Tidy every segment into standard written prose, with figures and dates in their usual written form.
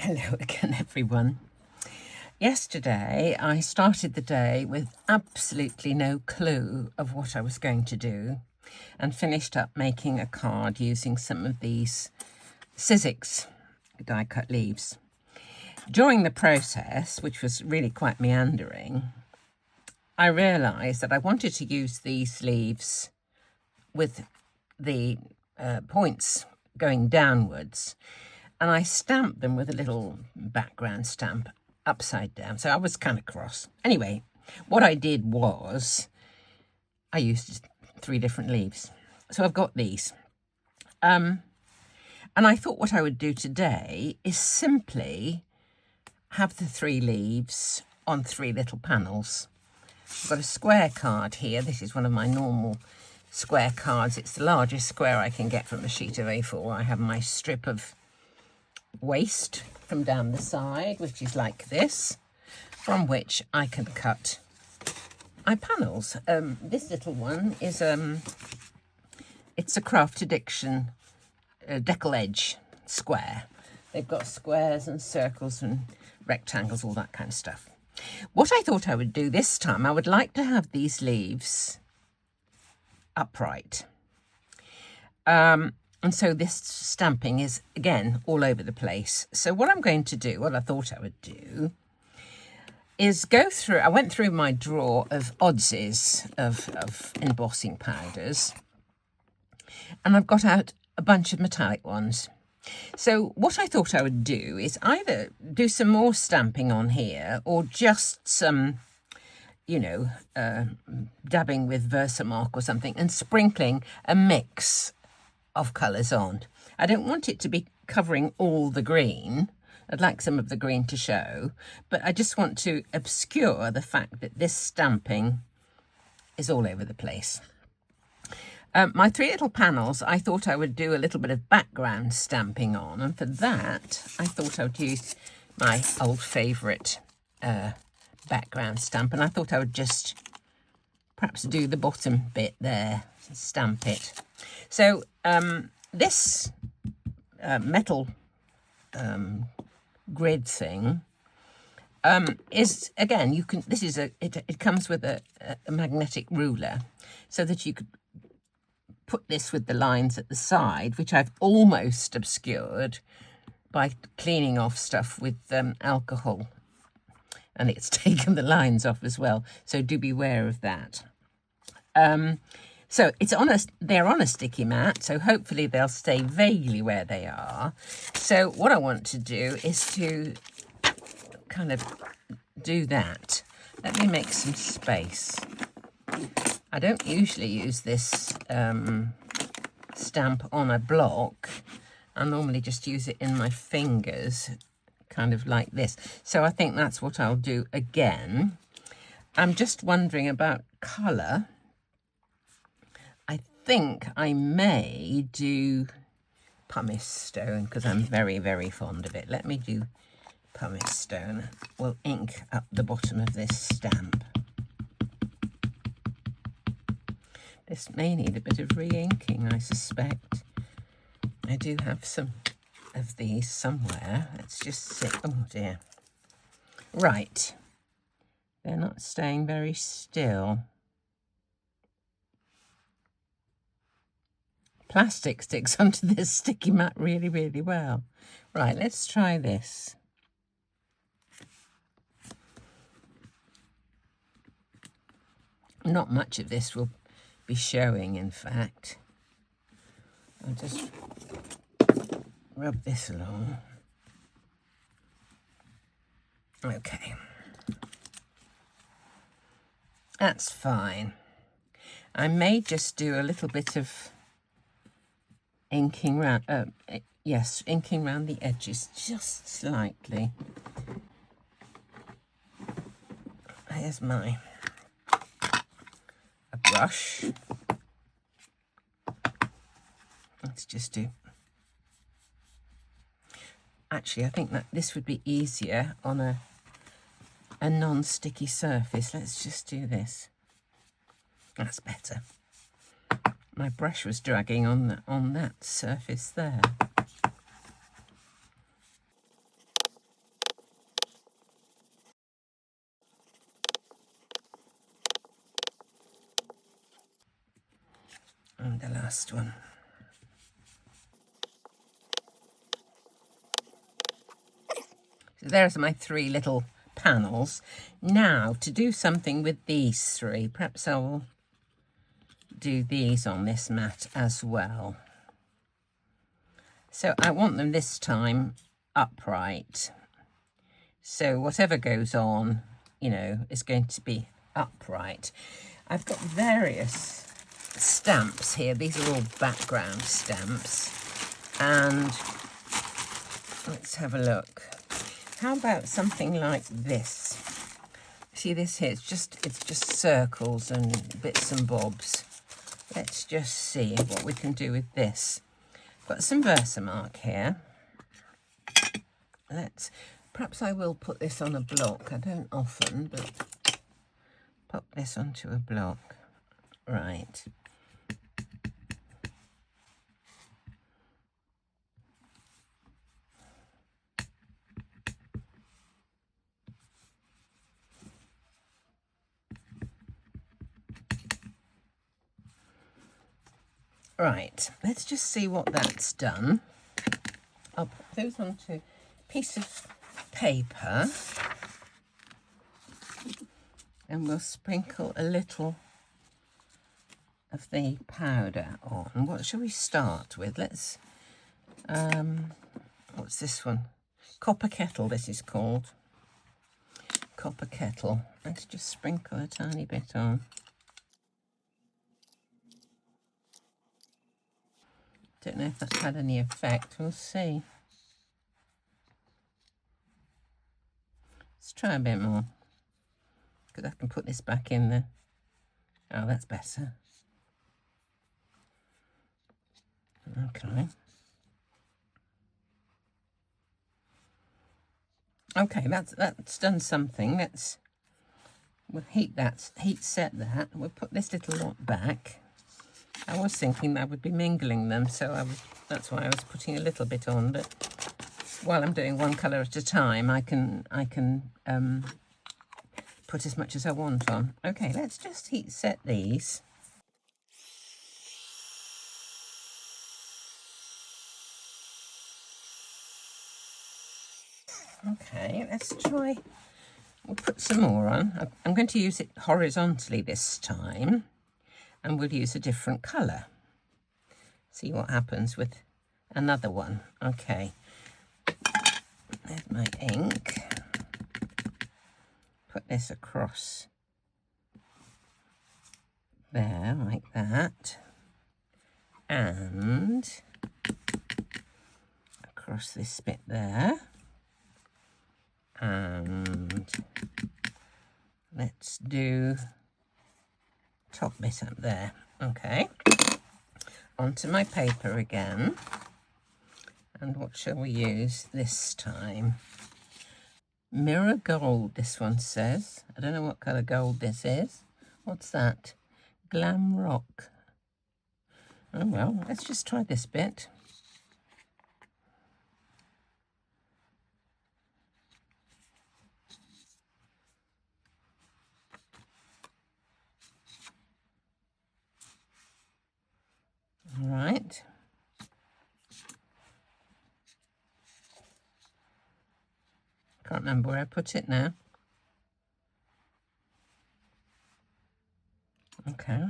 Hello again, everyone. Yesterday, I started the day with absolutely no clue of what I was going to do and finished up making a card using some of these Sizzix die-cut leaves. During the process, which was really quite meandering, I realised that I wanted to use these leaves with the points going downwards, and I stamped them with a little background stamp upside down. So I was kind of cross. Anyway, what I did was I used 3 different leaves. So I've got these. And I thought what I would do today is simply have the 3 leaves on 3 little panels. I've got a square card here. This is one of my normal square cards. It's the largest square I can get from a sheet of A4. I have my strip of waste from down the side, which is like this, from which I can cut my panels. This little one is it's a Craft Addiction decal edge square. They've got squares and circles and rectangles, all that kind of stuff. What I thought I would do this time, I would like to have these leaves upright. And so this stamping is, again, all over the place. So what I'm going to do, what I thought I would do, is go through, I went through my drawer of oddsies of embossing powders, and I've got out a bunch of metallic ones. So what I thought I would do is either do some more stamping on here or just some, dabbing with Versamark or something and sprinkling a mix of colours on. I don't want it to be covering all the green. I'd like some of the green to show, but I just want to obscure the fact that this stamping is all over the place. My 3 little panels, I thought I would do a little bit of background stamping on, and for that I thought I would use my old favourite background stamp, and I thought I would just perhaps do the bottom bit there, stamp it. So this metal grid thing is, again, you can, this is it comes with a magnetic ruler so that you could put this with the lines at the side, which I've almost obscured by cleaning off stuff with alcohol, and it's taken the lines off as well, so do beware of that. So they're on a sticky mat, so hopefully they'll stay vaguely where they are. So what I want to do is to kind of do that. Let me make some space. I don't usually use this stamp on a block. I normally just use it in my fingers, kind of like this. So I think that's what I'll do again. I'm just wondering about colour. I think I may do pumice stone because I'm very, very fond of it. Let me do pumice stone. We'll ink up the bottom of this stamp. This may need a bit of re-inking, I suspect. I do have some of these somewhere. Let's just see. Oh dear. Right. They're not staying very still. Plastic sticks onto this sticky mat really, really well. Right, let's try this. Not much of this will be showing, in fact. I'll just rub this along. Okay. That's fine. I may just do a little bit of inking round, inking round the edges just slightly. Here's a brush. Let's just do. Actually, I think that this would be easier on a non-sticky surface. Let's just do this. That's better. My brush was dragging on that surface there. And the last one. So there's my 3 little panels. Now, to do something with these 3, perhaps I'll do these on this mat as well. So I want them this time upright. So whatever goes on, you know, is going to be upright. I've got various stamps here. These are all background stamps. And let's have a look. How about something like this? See this here? It's just circles and bits and bobs. Let's just see what we can do with this. Got some Versamark here. Perhaps I will put this on a block. I don't often, but pop this onto a block. Right. Right, let's just see what that's done. I'll put those onto a piece of paper and we'll sprinkle a little of the powder on. What shall we start with? Let's, what's this one? Copper kettle, this is called. Copper kettle. Let's just sprinkle a tiny bit on. Don't know if that's had any effect. We'll see. Let's try a bit more. Because I can put this back in there. Oh, that's better. Okay. Okay, that's done something. We'll heat set that. We'll put this little lot back. I was thinking I would be mingling them, so that's why I was putting a little bit on, but while I'm doing one colour at a time, I can put as much as I want on. Okay, let's just heat set these. Okay, let's try, we'll put some more on. I'm going to use it horizontally this time. And we'll use a different colour. See what happens with another one. Okay. There's my ink. Put this across there, like that. And across this bit there. And let's do top bit up there. Okay, onto my paper again. And what shall we use this time? Mirror gold, this one says. I don't know what colour gold this is. What's that? Glam rock. Oh well, let's just try this bit. Right. Can't remember where I put it now. Okay.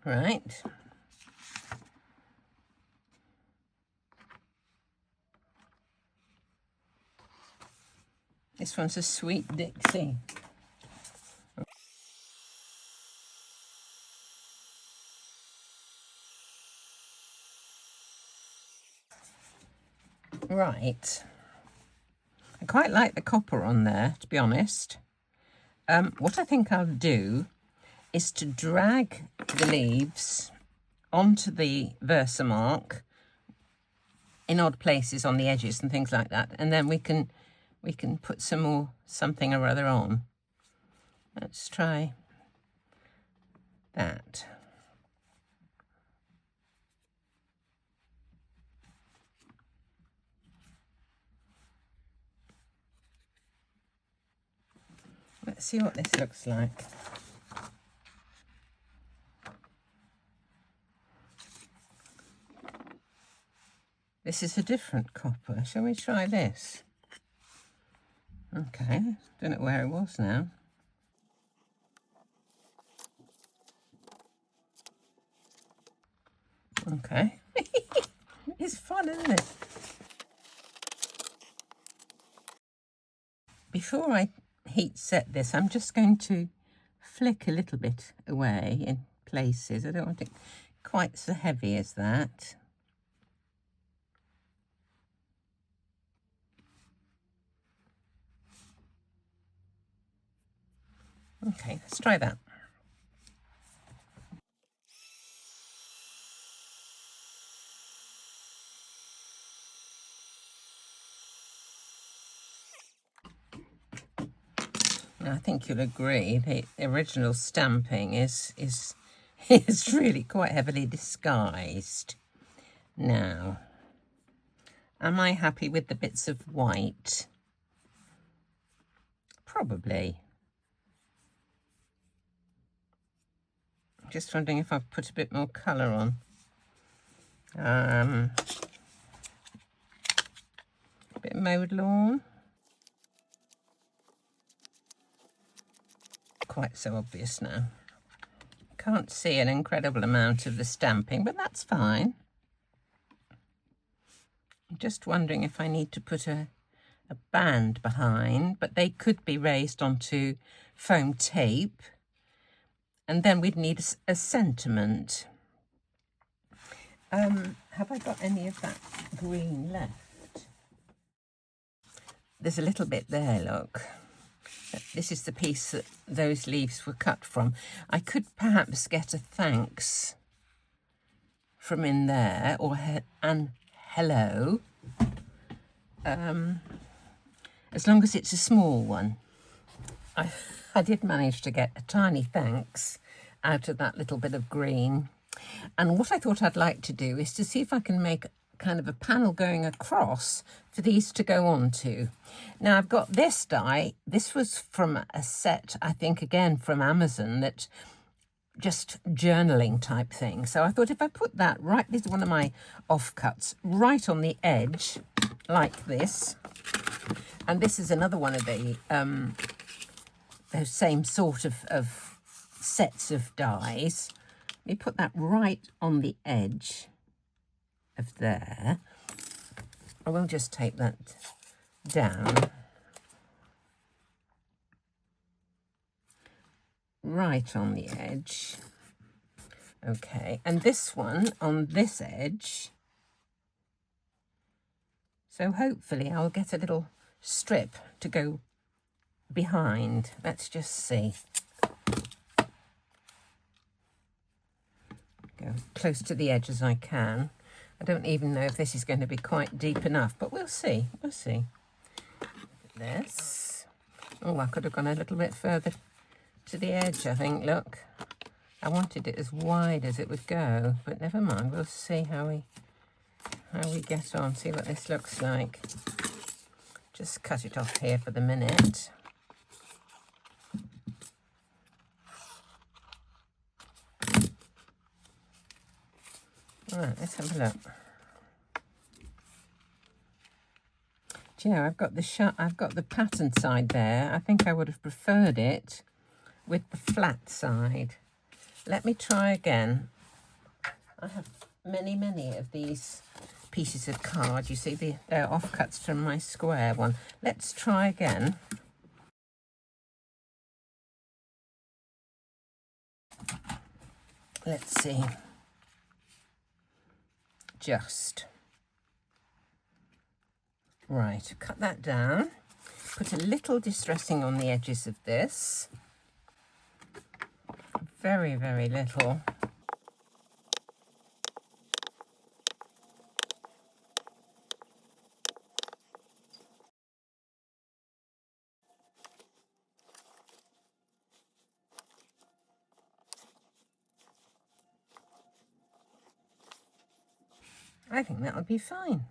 Right. This one's a Sweet Dixie. Right. I quite like the copper on there, to be honest. What I think I'll do is to drag the leaves onto the Versamark in odd places on the edges and things like that, and then we can put some more something or other on. Let's try that. Let's see what this looks like. This is a different copper. Shall we try this? Okay, don't know where it was now. Okay. It's fun, isn't it? Before I heat set this, I'm just going to flick a little bit away in places. I don't want it quite so heavy as that. Okay, let's try that. I think you'll agree the original stamping is really quite heavily disguised. Now, am I happy with the bits of white? Probably. Just wondering if I've put a bit more colour on. A bit of mowed lawn. Quite so obvious now. Can't see an incredible amount of the stamping, but that's fine. I'm just wondering if I need to put a band behind, but they could be raised onto foam tape, and then we'd need a sentiment. Have I got any of that green left? There's a little bit there, look. This is the piece that those leaves were cut from. I could perhaps get a thanks from in there, or an hello, as long as it's a small one. I did manage to get a tiny thanks out of that little bit of green. And what I thought I'd like to do is to see if I can make kind of a panel going across for these to go on to. Now I've got this die. This was from a set, I think, again from Amazon, that just journaling type thing. So I thought if I put that right, this is one of my offcuts, right on the edge like this, and this is another one of the those same sort of sets of dies. Let me put that right on the edge of there. I will just take that down. Right on the edge. Okay, and this one on this edge. So hopefully I'll get a little strip to go behind. Let's just see. Go close to the edge as I can. I don't even know if this is going to be quite deep enough, but we'll see. We'll see. Look at this. Oh, I could have gone a little bit further to the edge, I think. Look, I wanted it as wide as it would go, but never mind. We'll see how we get on. See what this looks like. Just cut it off here for the minute. Right, let's have a look. Do you know, I've got the pattern side there. I think I would have preferred it with the flat side. Let me try again. I have many of these pieces of card. You see, they're offcuts from my square one. Let's try again. Let's see. Just. Right, cut that down. Put a little distressing on the edges of this. Very little. I think that'll be fine.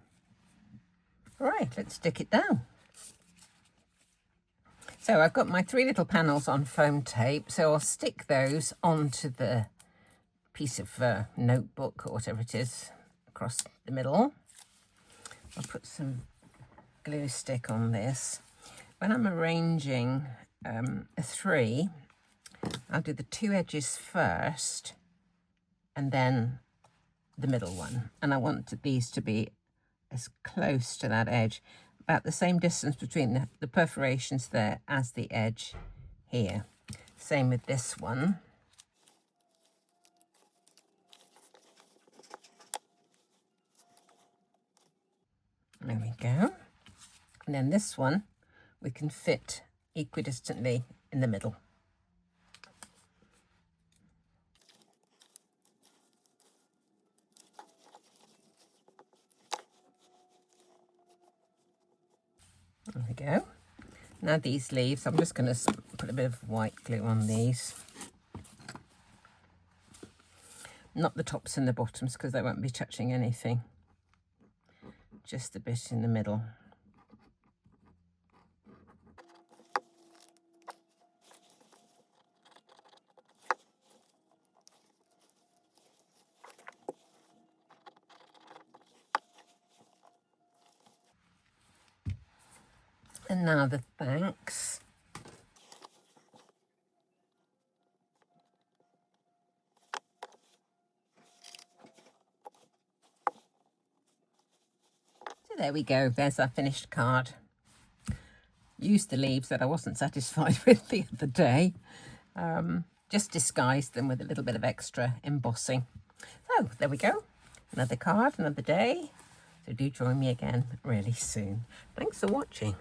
Right, let's stick it down. So I've got my 3 little panels on foam tape, so I'll stick those onto the piece of notebook or whatever it is across the middle. I'll put some glue stick on this. When I'm arranging a 3, I'll do the 2 edges first and then the middle one. And I want these to be as close to that edge, about the same distance between the perforations there as the edge here. Same with this one. There we go. And then this one we can fit equidistantly in the middle. There we go. Now these leaves, I'm just going to put a bit of white glue on these. Not the tops and the bottoms because they won't be touching anything. Just the bit in the middle. And now the thanks. So there we go, there's our finished card. Used the leaves that I wasn't satisfied with the other day. Just disguised them with a little bit of extra embossing. So there we go, another card, another day. So do join me again really soon. Thanks for watching.